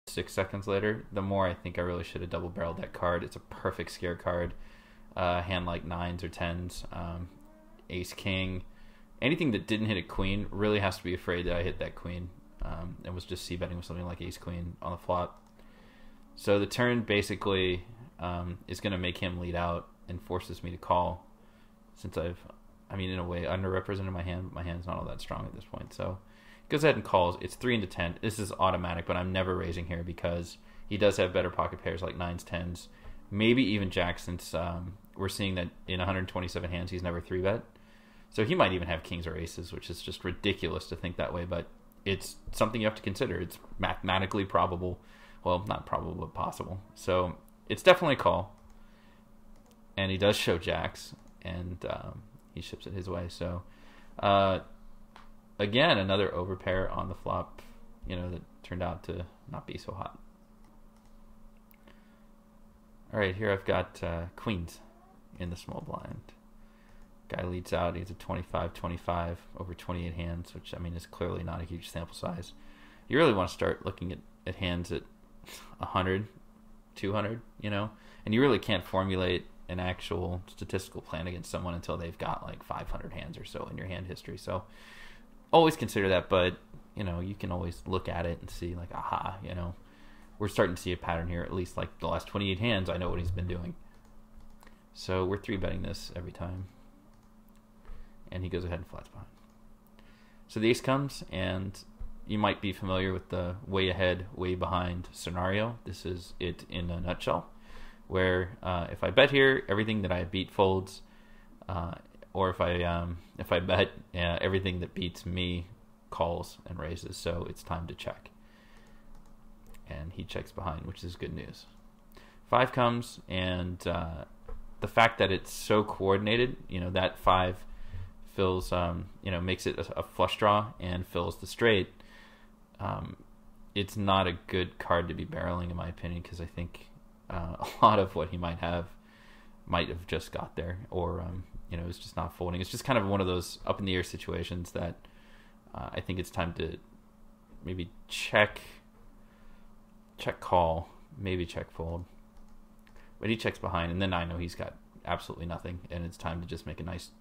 6 seconds later, the more I think I really should have double barreled that card. It's a perfect scare card. Hand like 9s or 10s, ace king, anything that didn't hit a queen really has to be afraid that I hit that queen, and was just c-betting with something like ace queen on the flop. So the turn basically is going to make him lead out and forces me to call, since I mean, in a way, underrepresented my hand, but my hand's not all that strong at this point. So he goes ahead and calls. It's 3 into 10. This is automatic, but I'm never raising here because he does have better pocket pairs like 9s, 10s, maybe even jacks, since we're seeing that in 127 hands he's never 3-bet. So he might even have kings or aces, which is just ridiculous to think that way, but it's something you have to consider. It's mathematically probable. Well, not probable, but possible. So it's definitely a call. And he does show jacks, and he ships it his way. So again, another overpair on the flop, that turned out to not be so hot. All right, here I've got queens in the small blind. Guy leads out. He's a 25-25 over 28 hands, which, I mean, is clearly not a huge sample size. You really want to start looking at hands at 100, 200, and you really can't formulate an actual statistical plan against someone until they've got like 500 hands or so in your hand history. So always consider that, but you can always look at it and see like, aha, we're starting to see a pattern here. At least like the last 28 hands, I know what he's been doing. So we're 3-betting this every time, and he goes ahead and flats behind. So the ace comes, and you might be familiar with the way ahead, way behind scenario. This is it in a nutshell, where if I bet here, everything that I beat folds, or if I bet, everything that beats me calls and raises. So it's time to check, and he checks behind, which is good news. 5 comes, and the fact that it's so coordinated, that 5 fills, makes it a flush draw and fills the straight. It's not a good card to be barreling, in my opinion, because I think a lot of what he might have just got there, or it's just not folding. It's just kind of one of those up in the air situations that I think it's time to maybe check call, maybe check fold. But he checks behind, and then I know he's got absolutely nothing, and it's time to just make a nice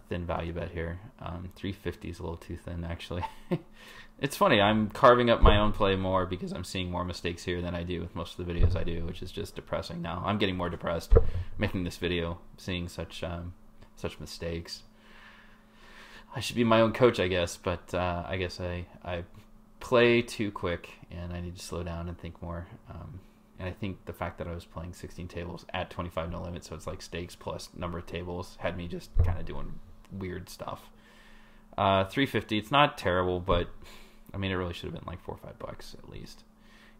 thin value bet here. 350 is a little too thin, actually. It's funny, I'm carving up my own play more because I'm seeing more mistakes here than I do with most of the videos I do, which is just depressing now. I'm getting more depressed making this video, seeing such mistakes. I should be my own coach, I guess, but I guess I play too quick, and I need to slow down and think more. And I think the fact that I was playing 16 tables at 25 no limit, so it's like stakes plus number of tables, had me just kind of doing weird stuff. 350, it's not terrible, but I mean, it really should have been like $4 or $5 at least.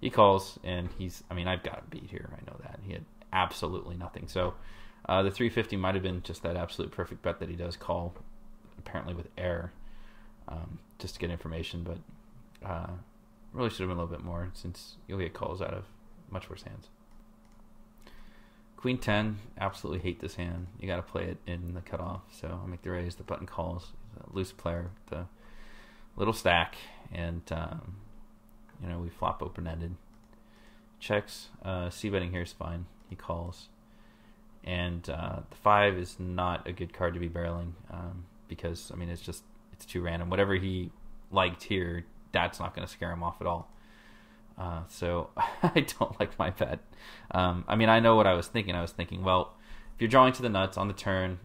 He calls, and I've got a beat here. I know that. He had absolutely nothing. So the 350 might have been just that absolute perfect bet that he does call, apparently with error, just to get information, but really should have been a little bit more, since you'll get calls out of much worse hands. Queen 10, absolutely hate this hand. You got to play it in the cutoff. So I make the raise, the button calls. He's a loose player, the little stack, and we flop open-ended. Checks. C-betting here is fine. He calls, and the 5 is not a good card to be barreling, because it's too random. Whatever he liked here, that's not going to scare him off at all. So I don't like my bet. I know what I was thinking. I was thinking, well, if you're drawing to the nuts on the turn,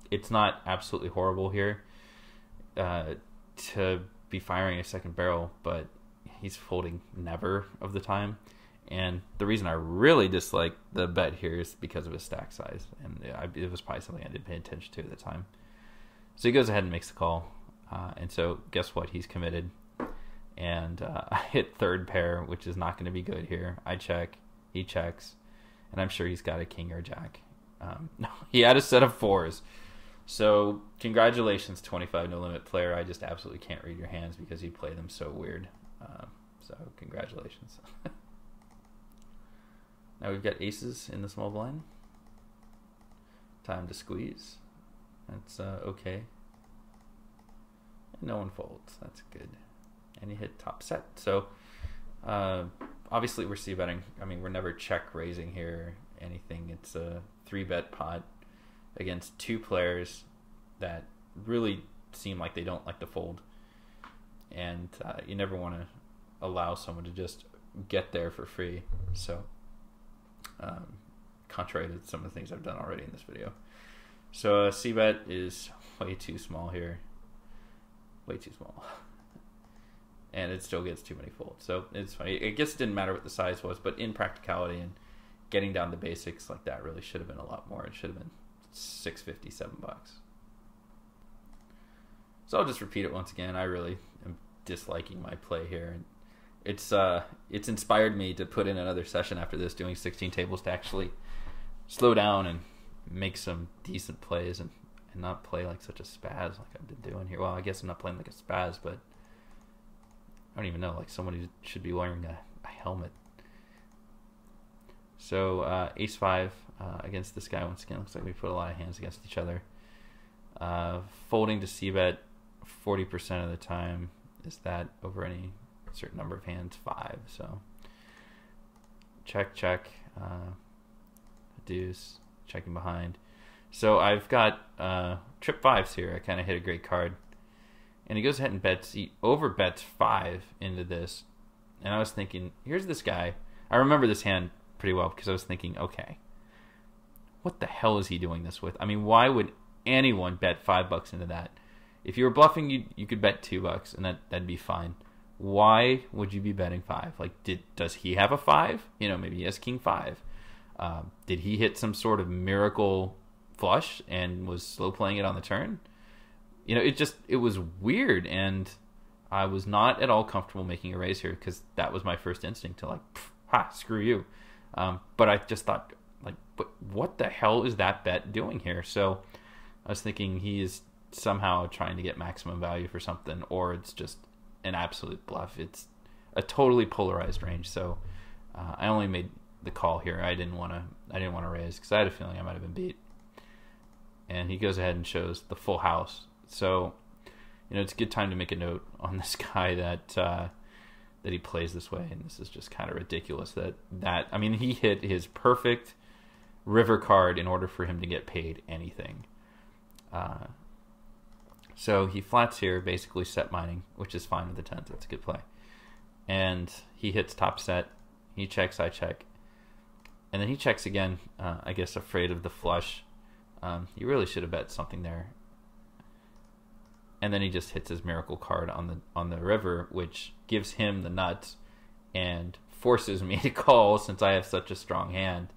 it's not absolutely horrible here to be firing a second barrel, but he's folding never of the time. And the reason I really dislike the bet here is because of his stack size, and it was probably something I didn't pay attention to at the time. So he goes ahead and makes the call, and so guess what? He's committed. And I hit third pair, which is not going to be good here. I check, he checks, and I'm sure he's got a king or a jack. No, he had a set of 4s. So congratulations, 25 no limit player. I just absolutely can't read your hands because you play them so weird. So congratulations. Now we've got aces in the small blind. Time to squeeze. That's okay. And no one folds. That's good. And you hit top set. So Obviously, we're c-betting. I mean, we're never check raising here or anything. It's a 3-bet pot against two players that really seem like they don't like to fold. And you never want to allow someone to just get there for free. So, contrary to some of the things I've done already in this video. So, c-bet is way too small here. Way too small. And it still gets too many folds. So it's funny. I guess it didn't matter what the size was, but in practicality and getting down to basics like that really should have been a lot more. It should have been $6.50, $7. So I'll just repeat it once again. I really am disliking my play here, and it's inspired me to put in another session after this, doing 16 tables, to actually slow down and make some decent plays and not play like such a spaz like I've been doing here. Well, I guess I'm not playing like a spaz, but I don't even know, like somebody should be wearing a helmet. So ace-5 against this guy once again. Looks like we put a lot of hands against each other. Folding to c-bet 40% of the time. Is that over any certain number of hands? 5. So check, check, deuce, checking behind. So I've got trip 5s here. I kind of hit a great card. And he goes ahead and bets, he over bets 5 into this. And I was thinking, here's this guy. I remember this hand pretty well because I was thinking, okay, what the hell is he doing this with? I mean, why would anyone bet $5 into that? If you were bluffing, you could bet $2 and that'd be fine. Why would you be betting 5? Like, does he have a 5? You know, maybe he has king 5. Did he hit some sort of miracle flush and was slow playing it on the turn? You know, it was weird, and I was not at all comfortable making a raise here because that was my first instinct to like, ha, screw you. But I just thought, like, but what the hell is that bet doing here? So I was thinking he is somehow trying to get maximum value for something, or it's just an absolute bluff. It's a totally polarized range. So I only made the call here. I didn't want to raise because I had a feeling I might have been beat. And he goes ahead and shows the full house. So, you know, it's a good time to make a note on this guy that he plays this way, and this is just kind of ridiculous. I mean, he hit his perfect river card in order for him to get paid anything. So he flats here, basically set mining, which is fine with the tens. That's a good play. And he hits top set. He checks, I check, and then he checks again. I guess afraid of the flush. He really should have bet something there. And then he just hits his miracle card on the river, which gives him the nuts and forces me to call since I have such a strong hand.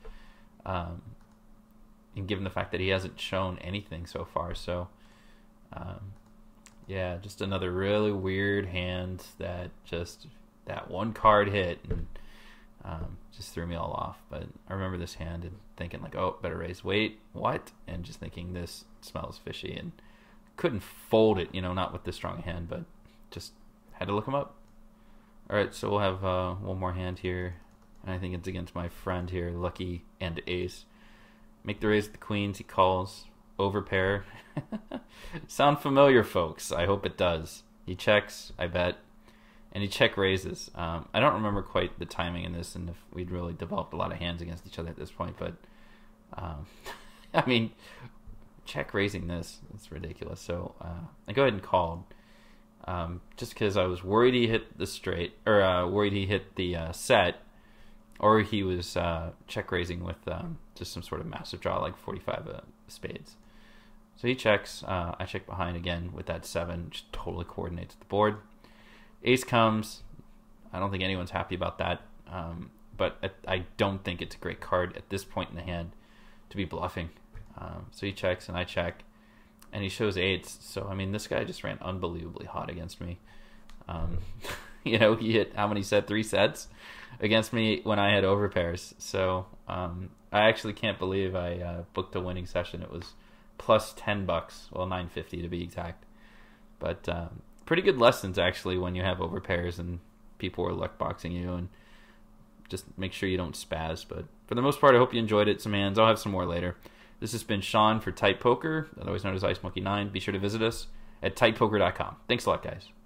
And given the fact that he hasn't shown anything so far, so yeah, just another really weird hand that one card hit and just threw me all off. But I remember this hand and thinking like, oh, better raise. Wait, what? And just thinking this smells fishy, and couldn't fold it, you know, not with this strong hand, but just had to look him up. All right, so we'll have one more hand here, and I think it's against my friend here, Lucky and Ace. Make the raise with the queens. He calls overpair. Sound familiar, folks? I hope it does. He checks, I bet, and he check raises. I don't remember quite the timing in this, and if we'd really developed a lot of hands against each other at this point, but I mean, check raising this, it's ridiculous. So I go ahead and called, just because I was worried he hit the straight, or worried he hit the set, or he was check raising with just some sort of massive draw like 45 spades. So he checks. I check behind again with that 7, which totally coordinates the board. Ace comes. I don't think anyone's happy about that, but I don't think it's a great card at this point in the hand to be bluffing. So he checks and I check, and he shows 8s. So I mean, this guy just ran unbelievably hot against me. You know, he hit how many 3 sets against me when I had overpairs. So I actually can't believe I booked a winning session. It was plus $10, well, $9.50 to be exact. But pretty good lessons actually when you have overpairs and people are luck boxing you, and just make sure you don't spaz. But for the most part, I hope you enjoyed it. Some hands. I'll have some more later. This has been Sean for Tight Poker, otherwise known as icemonkey9. Be sure to visit us at tightpoker.com. Thanks a lot, guys.